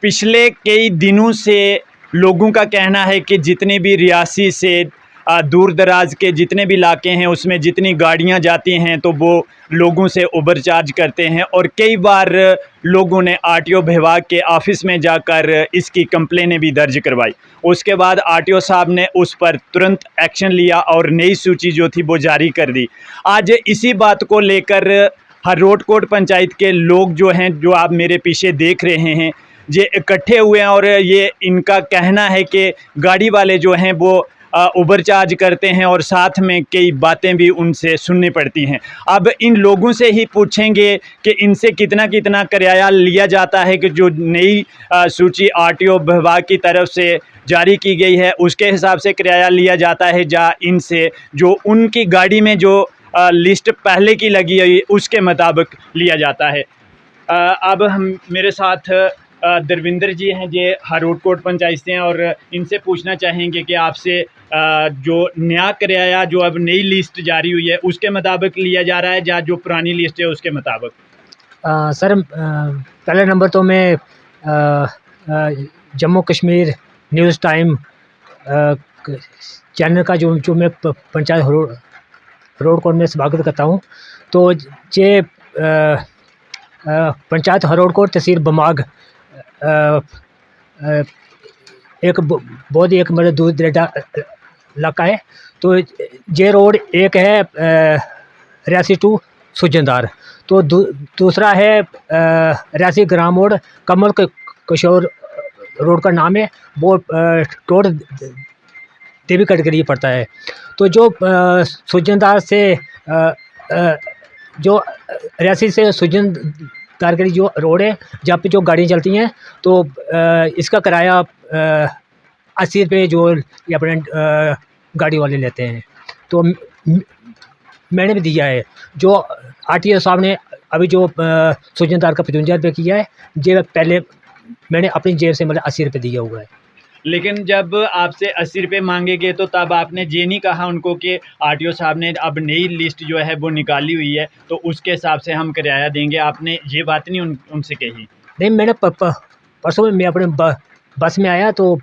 पिछले कई दिनों से लोगों का कहना है कि जितने भी रियासी से दूर दराज के जितने भी इलाके हैं उसमें जितनी गाड़ियां जाती हैं तो वो लोगों से ओवर चार्ज करते हैं और कई बार लोगों ने आरटीओ विभाग के ऑफिस में जाकर इसकी कंप्लेनें भी दर्ज करवाई। उसके बाद आरटीओ साहब ने उस पर तुरंत एक्शन लिया और नई सूची जो थी वो जारी कर दी। आज इसी बात को लेकर हरोटकोट पंचायत के लोग जो हैं, जो आप मेरे पीछे देख रहे हैं, ये इकट्ठे हुए हैं और ये इनका कहना है कि गाड़ी वाले जो हैं वो ओवर चार्ज करते हैं और साथ में कई बातें भी उनसे सुननी पड़ती हैं। अब इन लोगों से ही पूछेंगे कि इनसे कितना कितना किराया लिया जाता है कि जो नई सूची आरटीओ विभाग की तरफ से जारी की गई है उसके हिसाब से किराया लिया जाता है, या इनसे जो उनकी गाड़ी में जो लिस्ट पहले की लगी है उसके मुताबिक लिया जाता है। अब हम मेरे साथ दरविंदर जी हैं, ये हरोटकोट पंचायत से हैं और इनसे पूछना चाहेंगे कि आपसे जो नया किराया जो अब नई लिस्ट जारी हुई है उसके मुताबिक लिया जा रहा है या जो पुरानी लिस्ट है उसके मुताबिक? सर, पहले नंबर तो मैं Jammu Kashmir news time channel का जो मैं पंचायत हरोटकोट में स्वागत करता हूँ। तो ये पंचायत हरोटकोट तहसील बमाग एक बहुत ही एक मतलब दूर दरेडा इलाका है। तो ये रोड एक है रियासी टू सुजनदार, तो दूसरा है रियासी ग्राम रोड कमल किशोर रोड का नाम है, वो टोट देवी कैटेगरी पड़ता है। तो जो सुजनदार से जो रियासी से सुजनदार की जो रोड है जहाँ पे जो गाड़ियाँ चलती हैं तो इसका किराया 80 रुपये जो ये अपने गाड़ी वाले लेते हैं। तो मैंने भी दिया है, जो आरटीओ साहब ने अभी जो सुजनदार का 55 रुपये किया है, ये पहले मैंने अपनी जेब से मतलब 80 रुपये दिया हुआ है। लेकिन जब आपसे 80 रुपये मांगे गए तो तब आपने ये नहीं कहा उनको कि आरटीओ साहब ने अब नई लिस्ट जो है वो निकाली हुई है तो उसके हिसाब से हम किराया देंगे, आपने ये बात नहीं उनसे कही? नहीं, मैंने परसों में मैं अपने बस में आया तो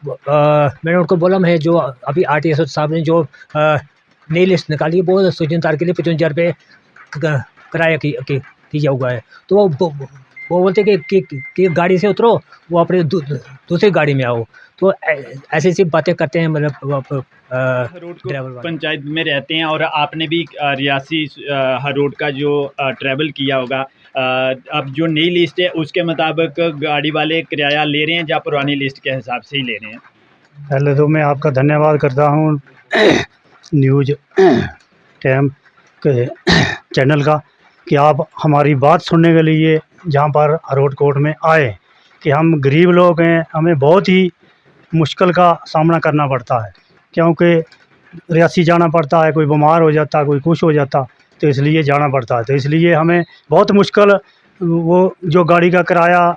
मैंने उनको बोला मैं जो अभी आरटीओ साहब ने जो नई लिस्ट निकाली है वो सुजनदार के लिए 55 रुपये किराया किया हुआ है। तो वो बोलते कि गाड़ी से उतरो, वो अपने दूसरी गाड़ी में आओ। तो ऐसी ऐसी बातें करते हैं मतलब ड्राइवर पंचायत में रहते हैं और आपने भी रियासी हरोट का जो ट्रैवल किया होगा, अब जो नई लिस्ट है उसके मुताबिक गाड़ी वाले किराया ले रहे हैं या पुरानी लिस्ट के हिसाब से ही ले रहे हैं? पहले तो मैं आपका धन्यवाद करता हूँ न्यूज़ टाइम के चैनल का कि आप हमारी बात सुनने के लिए जहाँ पर हरोटकोट में आए कि हम गरीब लोग हैं, हमें बहुत ही मुश्किल का सामना करना पड़ता है क्योंकि रियासी जाना पड़ता है, कोई बीमार हो जाता, कोई कुछ हो जाता, तो इसलिए जाना पड़ता है। तो इसलिए हमें बहुत मुश्किल वो जो गाड़ी का किराया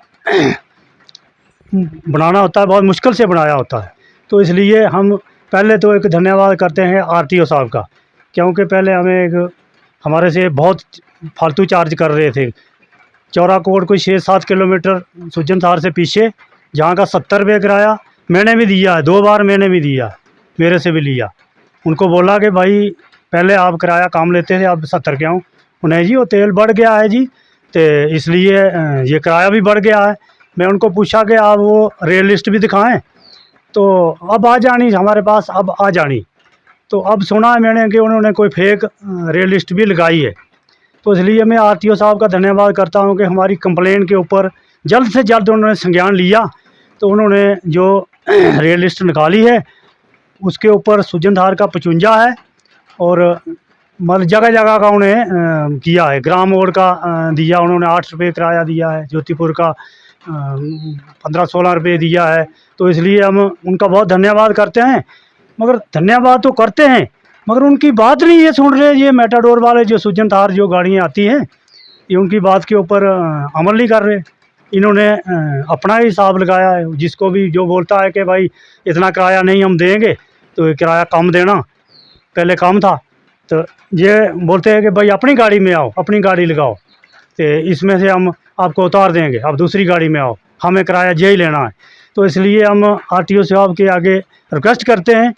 बनाना होता है, बहुत मुश्किल से बनाया होता है। तो इसलिए हम पहले तो एक धन्यवाद करते हैं आरटीओ साहब का, क्योंकि पहले हमें एक हमारे से बहुत फालतू चार्ज कर रहे थे। चौराकोट कोई 6-7 किलोमीटर सुजनदार से पीछे, जहाँ का 70 रुपये किराया मैंने भी दिया है, 2 बार मैंने भी दिया, मेरे से भी लिया। उनको बोला कि भाई पहले आप किराया कम लेते थे, अब 70 क्यों? उन्हें जी वो तेल बढ़ गया है जी, तो इसलिए ये किराया भी बढ़ गया है। मैं उनको पूछा कि आप वो रेल लिस्ट भी दिखाएं, तो अब आ जानी हमारे पास, अब आ जानी। तो अब सुना है मैंने कि उन्होंने कोई फेक रेल लिस्ट भी लगाई है। तो इसलिए मैं आरटीओ साहब का धन्यवाद करता हूं कि हमारी कंप्लेन के ऊपर जल्द से जल्द उन्होंने संज्ञान लिया। तो उन्होंने जो रेल लिस्ट निकाली है उसके ऊपर सुजनदार का 55 है और मतलब जगह जगह का उन्हें किया है। ग्राम रोड का दिया उन्होंने 8 रुपये किराया दिया है, ज्योतिपुर का 15-16 रुपये दिया है। तो इसलिए हम उनका बहुत धन्यवाद करते हैं, मगर धन्यवाद तो करते हैं मगर उनकी बात नहीं ये सुन रहे। ये मेटाडोर वाले जो सुजनदार जो गाड़ियाँ आती हैं ये उनकी बात के ऊपर अमल नहीं कर रहे। इन्होंने अपना ही हिसाब लगाया है, जिसको भी जो बोलता है कि भाई इतना किराया नहीं हम देंगे तो किराया कम देना, पहले कम था, तो ये बोलते हैं कि भाई अपनी गाड़ी में आओ, अपनी गाड़ी लगाओ, तो इसमें से हम आपको उतार देंगे, आप दूसरी गाड़ी में आओ। हमें किराया यही लेना है। तो इसलिए हम आरटीओ साहब के आगे रिक्वेस्ट करते हैं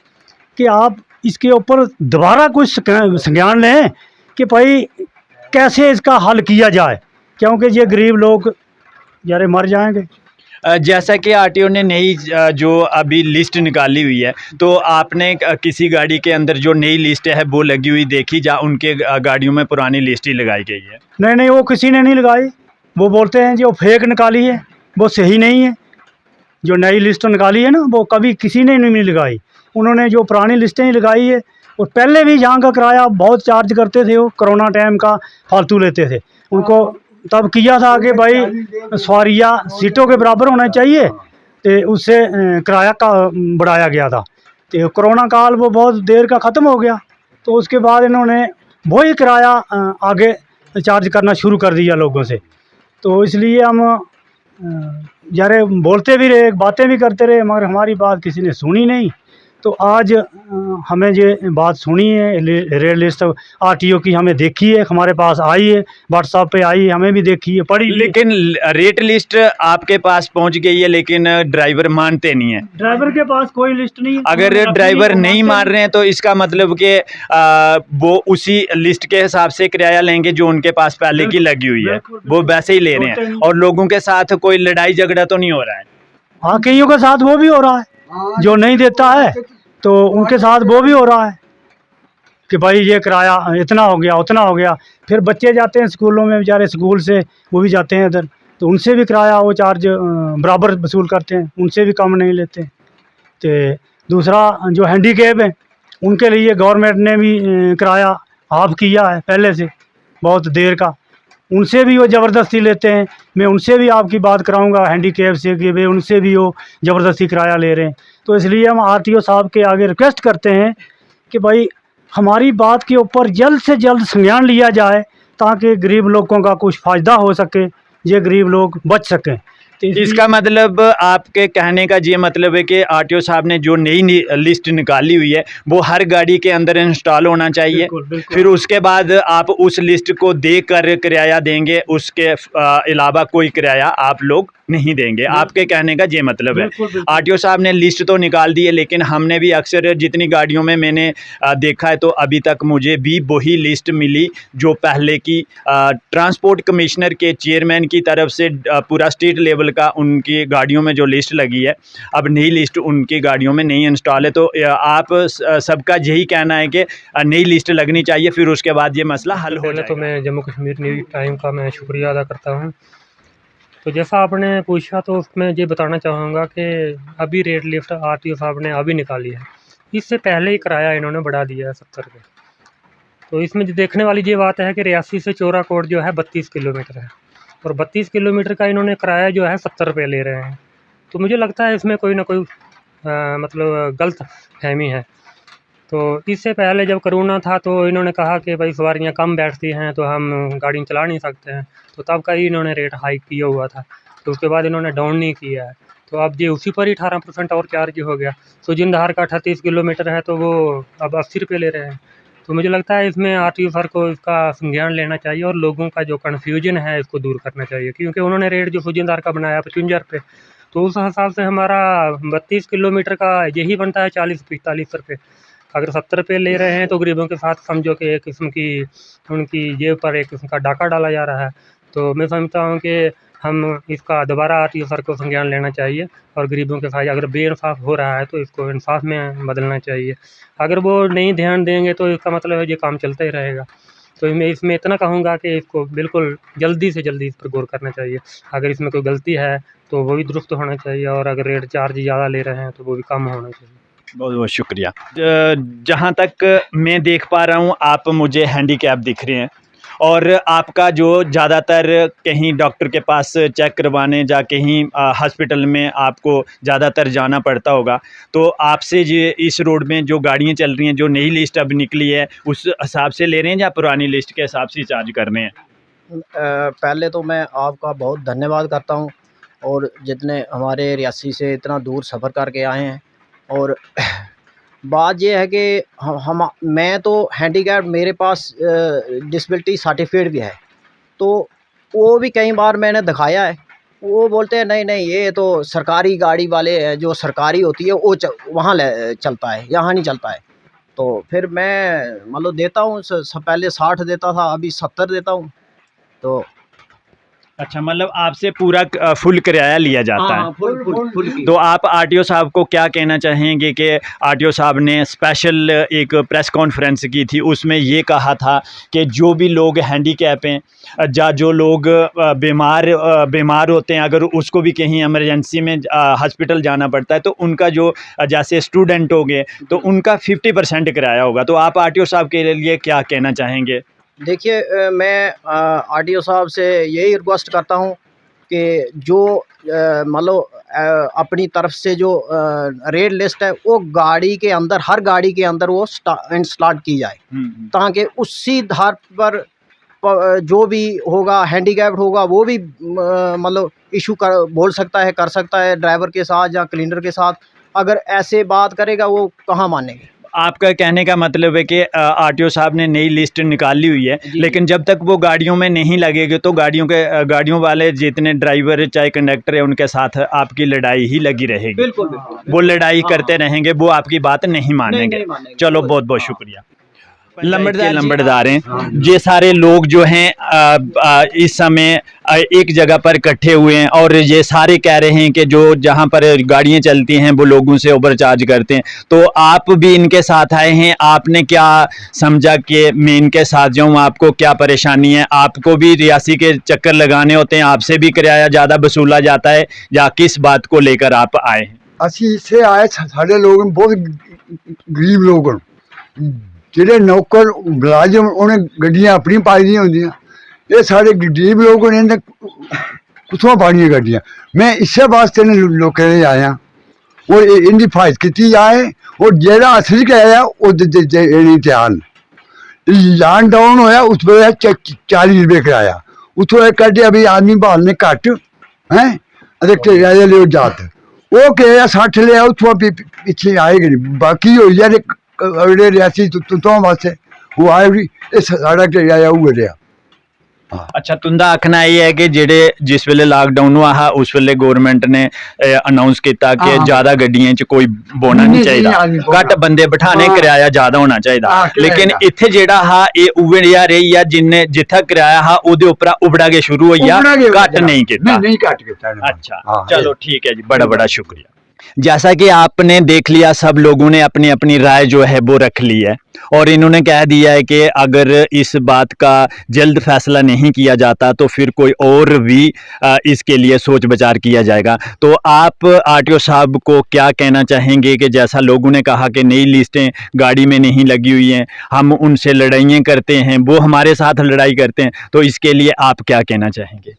कि आप इसके ऊपर दोबारा कुछ संज्ञान लें कि भाई कैसे इसका हल किया जाए, क्योंकि ये गरीब लोग यारे मर जाएंगे। जैसा कि आरटीओ ने नई जो अभी लिस्ट निकाली हुई है, तो आपने किसी गाड़ी के अंदर जो नई लिस्ट है वो लगी हुई देखी, या उनके गाड़ियों में पुरानी लिस्ट ही लगाई गई है? नहीं नहीं, वो किसी ने नहीं लगाई। वो बोलते हैं जो फेक निकाली है वो सही नहीं है। जो नई लिस्ट निकाली है ना, वो कभी किसी ने नहीं लगाई। उन्होंने जो पुरानी लिस्टें ही लगाई है। और पहले भी यहाँ का किराया बहुत चार्ज करते थे, वो कोरोना टाइम का फालतू लेते थे। उनको तब किया था कि भाई सवारियाँ सीटों के बराबर होना चाहिए, तो उससे किराया का बढ़ाया गया था। तो कोरोना काल वो बहुत देर का ख़त्म हो गया, तो उसके बाद इन्होंने वही किराया आगे चार्ज करना शुरू कर दिया लोगों से। तो इसलिए हम यारे बोलते भी रहे, बातें भी करते रहे, मगर हमारी बात किसी ने सुनी नहीं। तो आज हमें ये बात सुनी है, रेट लिस्ट आरटीओ की हमें देखी है, हमारे पास आई है, व्हाट्सएप पे आई है, हमें भी देखी है, पढ़ी। लेकिन रेट लिस्ट आपके पास पहुंच गई है, लेकिन ड्राइवर मानते नहीं है। ड्राइवर के पास कोई लिस्ट नहीं है। अगर ड्राइवर नहीं मान रहे हैं तो इसका मतलब कि वो उसी लिस्ट के हिसाब से किराया लेंगे जो उनके पास पहले की लगी हुई है, वो वैसे ही ले रहे हैं। और लोगों के साथ कोई लड़ाई झगड़ा तो नहीं हो रहा है? हाँ, कईयों के साथ वो भी हो रहा है, जो नहीं देता है तो उनके साथ वो भी हो रहा है कि भाई ये किराया इतना हो गया, उतना हो गया। फिर बच्चे जाते हैं स्कूलों में, बेचारे स्कूल से वो भी जाते हैं इधर, तो उनसे भी किराया वो चार्ज बराबर वसूल करते हैं, उनसे भी कम नहीं लेते। तो दूसरा जो हैंडीकैप है, उनके लिए गवर्नमेंट ने भी किराया हाफ किया है पहले से, बहुत देर का। उनसे भी वो ज़बरदस्ती लेते हैं। मैं उनसे भी आपकी बात कराऊंगा हैंडीकैप से कि वे उनसे भी वो ज़बरदस्ती किराया ले रहे हैं। तो इसलिए हम आरटीओ साहब के आगे रिक्वेस्ट करते हैं कि भाई हमारी बात के ऊपर जल्द से जल्द संज्ञान लिया जाए, ताकि गरीब लोगों का कुछ फ़ायदा हो सके, ये गरीब लोग बच सकें। तो इसका मतलब आपके कहने का ये मतलब है कि आरटीओ साहब ने जो नई लिस्ट निकाली हुई है वो हर गाड़ी के अंदर इंस्टॉल होना चाहिए। बिल्कुल, बिल्कुल। फिर उसके बाद आप उस लिस्ट को देखकर किराया देंगे, उसके अलावा कोई किराया आप लोग नहीं देंगे। आपके कहने का ये मतलब है। बिल्कुल, बिल्कुल। आरटीओ साहब ने लिस्ट तो निकाल दी है, लेकिन हमने भी अक्सर जितनी गाड़ियों में मैंने देखा है, तो अभी तक मुझे भी वही लिस्ट मिली जो पहले की ट्रांसपोर्ट कमिश्नर के चेयरमैन की तरफ से पूरा स्टेट लेवल का उनकी गाड़ियों में जो लिस्ट लगी है। अब नई लिस्ट उनकी गाड़ियों में नहीं इंस्टॉल है। तो आप सबका यही कहना है कि नई लिस्ट लगनी चाहिए, फिर उसके बाद ये मसला हल हो पहले जाएगा। तो मैं जम्मू कश्मीर न्यूज़ टाइम का मैं शुक्रिया अदा करता हूँ। तो जैसा आपने पूछा, तो उसमें ये बताना चाहूँगा कि अभी रेट लिस्ट आरटीओ साहब ने अभी निकाली है, इससे पहले ही किराया इन्होंने बढ़ा दिया है 70 रुपये। तो इसमें जो देखने वाली ये बात है कि रियासी से चोराकोट जो है 32 किलोमीटर है, और 32 किलोमीटर का इन्होंने किराया जो है 70 रुपये ले रहे हैं। तो मुझे लगता है इसमें कोई ना कोई मतलब गलत फहमी है। तो इससे पहले जब कोरोना था तो इन्होंने कहा कि भाई सवारियाँ कम बैठती हैं तो हम गाड़ी चला नहीं सकते हैं, तो तब का ही इन्होंने रेट हाइक किया हुआ था। तो उसके बाद इन्होंने डाउन नहीं किया है, तो अब ये उसी पर ही 18% और चार्ज हो गया। सुजिनधार का 38 किलोमीटर है, तो वो अब 80 रुपये ले रहे हैं। तो मुझे लगता है इसमें आरटीओ सर को इसका संज्ञान लेना चाहिए और लोगों का जो कन्फ्यूजन है इसको दूर करना चाहिए, क्योंकि उन्होंने रेट जो सुजिनधार का बनाया 55 रुपये, तो उस हिसाब से हमारा 32 किलोमीटर का यही बनता है 40-45 रुपये। अगर 70 रुपये ले रहे हैं तो गरीबों के साथ समझो कि एक किस्म की उनकी जेब पर एक किस्म का डाका डाला जा रहा है। तो मैं समझता हूँ कि हम इसका दोबारा आरटीओ सर को संज्ञान लेना चाहिए, और गरीबों के साथ अगर बेइंसाफ़ हो रहा है तो इसको इंसाफ में बदलना चाहिए। अगर वो नहीं ध्यान देंगे तो इसका मतलब है ये काम चलता ही रहेगा। तो मैं इसमें इतना कहूँगा कि इसको बिल्कुल जल्दी से जल्दी इस पर गौर करना चाहिए। अगर इसमें कोई गलती है तो वो भी दुरुस्त होना चाहिए, और अगर रेट चार्ज ज़्यादा ले रहे हैं तो वो भी कम होना चाहिए। बहुत बहुत शुक्रिया। जहाँ तक मैं देख पा रहा हूँ, आप मुझे हैंडीकैप दिख रहे हैं, और आपका जो ज़्यादातर कहीं डॉक्टर के पास चेक करवाने या कहीं हॉस्पिटल में आपको ज़्यादातर जाना पड़ता होगा, तो आपसे ये इस रोड में जो गाड़ियाँ चल रही हैं, जो नई लिस्ट अब निकली है, उस हिसाब से ले रहे हैं या पुरानी लिस्ट के हिसाब से चार्ज कर रहे हैं? पहले तो मैं आपका बहुत धन्यवाद करता हूं, और जितने हमारे रियासी से इतना दूर सफ़र करके आए हैं। और बात ये है कि हम मैं तो हैंडीकैप, मेरे पास डिसेबिलिटी सर्टिफिकेट भी है, तो वो भी कई बार मैंने दिखाया है वो बोलते हैं नहीं नहीं, ये तो सरकारी गाड़ी वाले हैं, जो सरकारी होती है वो वहाँ चलता है, यहाँ नहीं चलता है। तो फिर मैं मतलब देता हूँ, पहले 60 देता था, अभी 70 देता हूँ। तो अच्छा, मतलब आपसे पूरा फुल किराया लिया जाता है। हाँ, फुल की। तो आप आरटीओ साहब को क्या कहना चाहेंगे कि आरटीओ साहब ने स्पेशल एक प्रेस कॉन्फ्रेंस की थी, उसमें ये कहा था कि जो भी लोग हैंडीकैप हैं या जो लोग बीमार होते हैं, अगर उसको भी कहीं इमरजेंसी में हॉस्पिटल जाना पड़ता है तो उनका जो जैसे स्टूडेंट हो गए तो उनका 50% किराया होगा। तो आप आरटीओ साहब के लिए क्या कहना चाहेंगे? देखिए, मैं आरटीओ साहब से यही रिक्वेस्ट करता हूँ कि जो मतलब अपनी तरफ से जो रेट लिस्ट है वो गाड़ी के अंदर, हर गाड़ी के अंदर वो इंस्टॉल की जाए, ताकि उसी धार पर जो भी होगा हैंडीकैप्ड होगा वो भी मतलब इशू बोल सकता है, कर सकता है ड्राइवर के साथ या क्लीनर के साथ। अगर ऐसे बात करेगा वो कहाँ मानेंगे। आपका कहने का मतलब है कि आरटीओ साहब ने नई लिस्ट निकाली हुई है, लेकिन जब तक वो गाड़ियों में नहीं लगेगी तो गाड़ियों वाले जितने ड्राइवर चाहे कंडक्टर है उनके साथ आपकी लड़ाई ही लगी रहेगी। बिल्कुल। वो लड़ाई करते रहेंगे, वो आपकी बात नहीं मानेंगे। चलो, बहुत बहुत शुक्रिया। लंबड़दार हैं, ये सारे लोग जो हैं इस समय एक जगह पर इकट्ठे हुए हैं और ये सारे कह रहे हैं कि जो जहां पर गाड़ियां चलती हैं वो लोगों से ओवर चार्ज करते हैं। तो आप भी इनके साथ आए हैं, आपने क्या समझा कि मैं इनके साथ जाऊं? आपको क्या परेशानी है? आपको भी रियासी के चक्कर लगाने होते हैं, आपसे भी किराया ज़्यादा वसूला जाता है, या किस बात को लेकर आप आए हैं? ਅਸੀਂ ਇੱਥੇ ਆਏ, ਸਾਡੇ ਲੋਕ ਬਹੁਤ ਗਰੀਬ ਲੋਕ ਹਨ, ਜਿਹੜੇ ਨੌਕਰ ਮੁਲਾਜ਼ਮ ਉਹਨੇ ਗੱਡੀਆਂ ਆਪਣੀ ਪਾਈ ਦੀਆਂ ਹੁੰਦੀਆਂ। ਇਹ ਸਾਡੇ ਗਰੀਬ ਲੋਕ ਨੇ, ਇਹਨੇ ਕਿੱਥੋਂ ਪਾਣੀਆਂ ਗੱਡੀਆਂ। ਮੈਂ ਇਸੇ ਵਾਸਤੇ ਨੇ ਲੋਕਾਂ ਦੇ ਆਇਆ ਔਰ ਇਹਦੀ ਹਿਫਾਜ਼ਤ ਕੀਤੀ ਜਾਏ ਔਰ ਜਿਹੜਾ ਅਸਲੀ ਕਿਰਾਇਆ ਉਹ ਦੇਣੀ ਤਿਆਰ ਨੇ। ਜਾਨ डाउन होया उस वे 40 रुपये किराया, उतों एक कटिया भी आदमी भालने घट है, किराया लियो जात वो किराया 60 लिया, उतों पिछले आएगी नहीं। बाकी हो जाए अगले रियासी तुतों वास्ते वो आए भी साढ़ा किराया हुआ रहा। अच्छा, तुंदा आखना ये है कि जेडे जिस वेले लॉकडाउन हुआ हा उस वेले गवर्नमेंट ने अनाउंस किया कि ज्यादा गड्डियां च कोई बोना नहीं चाहिए, घट बंदे बिठाने, किराया ज्यादा होना चाहिए। लेकिन इत्थे जेड़ा हा ये उवे जिहा रही है, जिन्ने जिथा किराया हा ओदे उपर उबड़ा के शुरू होई आ, घट नहीं कीता। नहीं घट कीता। अच्छा, चलो ठीक है जी, बड़ा बड़ा शुक्रिया। जैसा कि आपने देख लिया, सब लोगों ने अपनी अपनी राय जो है वो रख ली है और इन्होंने कह दिया है कि अगर इस बात का जल्द फैसला नहीं किया जाता तो फिर कोई और भी इसके लिए सोच विचार किया जाएगा। तो आप आरटीओ साहब को क्या कहना चाहेंगे कि जैसा लोगों ने कहा कि नई लिस्टें गाड़ी में नहीं लगी हुई हैं, हम उनसे लड़ाइयाँ करते हैं, वो हमारे साथ लड़ाई करते हैं, तो इसके लिए आप क्या कहना चाहेंगे?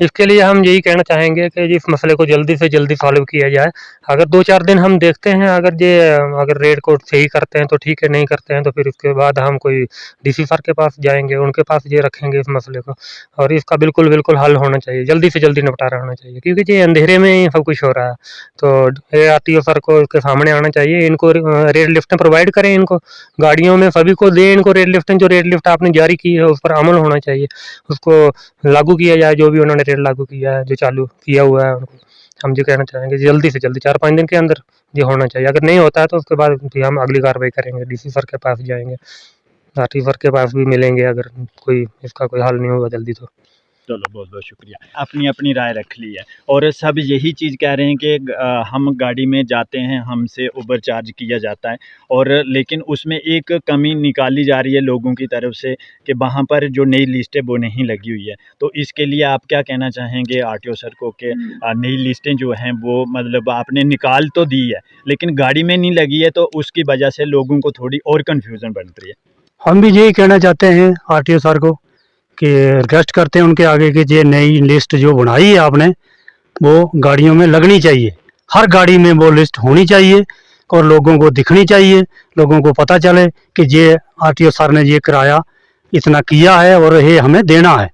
इसके लिए हम यही कहना चाहेंगे कि इस मसले को जल्दी से जल्दी सॉल्व किया जाए। अगर 2-4 दिन हम देखते हैं, अगर रेट को सही करते हैं तो ठीक है, नहीं करते हैं तो फिर उसके बाद हम कोई डीसी सर के पास जाएंगे, उनके पास ये रखेंगे इस मसले को। और इसका बिल्कुल बिल्कुल हल होना चाहिए, जल्दी से जल्दी निपटारा होना चाहिए, क्योंकि ये अंधेरे में ही सब कुछ हो रहा है। तो ये आरटीओ सर को इसके सामने आना चाहिए, इनको रेड लिफ्टें प्रोवाइड करें, इनको गाड़ियों में सभी को दें इनको रेड लिफ्टें। जो रेड लिफ्ट आपने जारी की है उस पर अमल होना चाहिए, उसको लागू किया जाए, जो भी उन्होंने रेट लागू किया है, जो चालू किया हुआ है उनको। हम जो कहना चाहेंगे जल्दी से जल्दी 4-5 दिन के अंदर ये होना चाहिए। अगर नहीं होता है तो उसके बाद भी हम अगली कार्रवाई करेंगे, डीसी सर के पास जाएंगे, आरटी सर के पास भी मिलेंगे, अगर इसका कोई हल नहीं होगा जल्दी तो। चलो, बहुत बहुत शुक्रिया। अपनी अपनी राय रख ली है और सब यही चीज़ कह रहे हैं कि हम गाड़ी में जाते हैं, हमसे ओवर चार्ज किया जाता है, और लेकिन उसमें एक कमी निकाली जा रही है लोगों की तरफ से कि वहाँ पर जो नई लिस्ट है वो नहीं लगी हुई है। तो इसके लिए आप क्या कहना चाहेंगे आरटीओ सर को कि नई लिस्टें जो हैं वो मतलब आपने निकाल तो दी है लेकिन गाड़ी में नहीं लगी है, तो उसकी वजह से लोगों को थोड़ी और कन्फ्यूज़न बन रही है। हम भी यही कहना चाहते हैं आरटीओ सर को कि रिक्वेस्ट करते हैं उनके आगे कि ये नई लिस्ट जो बनाई है आपने वो गाड़ियों में लगनी चाहिए, हर गाड़ी में वो लिस्ट होनी चाहिए और लोगों को दिखनी चाहिए, लोगों को पता चले कि ये आरटीओ सर ने ये किराया इतना किया है और ये हमें देना है,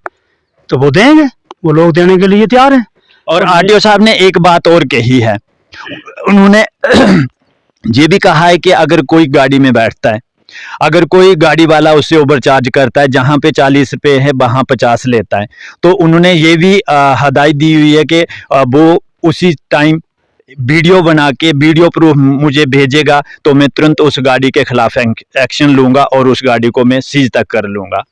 तो वो देंगे, वो लोग देने के लिए तैयार हैं। और आरटीओ साहब ने एक बात और कही है, उन्होंने ये भी कहा है कि अगर कोई गाड़ी में बैठता है अगर कोई गाड़ी वाला उससे ओवरचार्ज करता है, जहाँ पे 40 रुपये है वहाँ 50 लेता है, तो उन्होंने ये भी हदायत दी हुई है कि वो उसी टाइम वीडियो बना के वीडियो प्रूफ मुझे भेजेगा तो मैं तुरंत उस गाड़ी के खिलाफ एक्शन लूँगा और उस गाड़ी को मैं सीज तक कर लूँगा।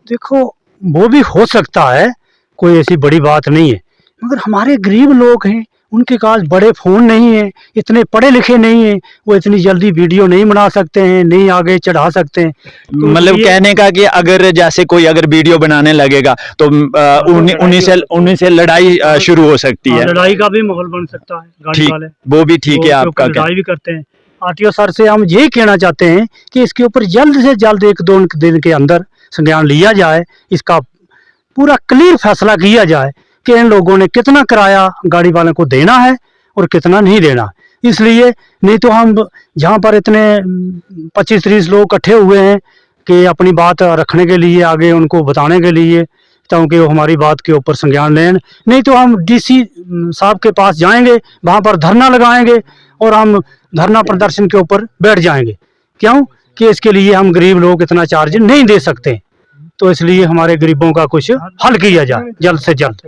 देखो वो भी हो सकता है, कोई ऐसी बड़ी बात नहीं है, मगर हमारे गरीब लोग हैं, उनके पास बड़े फ़ोन नहीं है, इतने पढ़े लिखे नहीं है, वो इतनी जल्दी वीडियो नहीं बना सकते हैं, नहीं आगे चढ़ा सकते हैं। तो मतलब कहने का कि अगर जैसे कोई अगर वीडियो बनाने लगेगा तो उन्हीं से लड़ाई शुरू हो सकती है। लड़ाई का भी माहौल बन सकता है, गाड़ी ठीक, वाले वो भी ठीक है आपका लड़ाई भी करते हैं। आरटीओ सर से हम यही कहना चाहते हैं कि इसके ऊपर जल्द से जल्द 1-2 दिन के अंदर संज्ञान लिया जाए, इसका पूरा क्लियर फैसला किया जाए कि इन लोगों ने कितना किराया गाड़ी वालों को देना है और कितना नहीं देना। इसलिए नहीं तो हम जहाँ पर इतने 25-30 लोग इकट्ठे हुए हैं कि अपनी बात रखने के लिए, आगे उनको बताने के लिए, ताकि वो हमारी बात के ऊपर संज्ञान लें, नहीं तो हम डीसी साहब के पास जाएंगे, वहाँ पर धरना लगाएंगे और हम धरना प्रदर्शन के ऊपर बैठ जाएंगे। क्यों कि इसके लिए हम गरीब लोग इतना चार्ज नहीं दे सकते, तो इसलिए हमारे गरीबों का कुछ हल किया जाए जल्द से जल्द।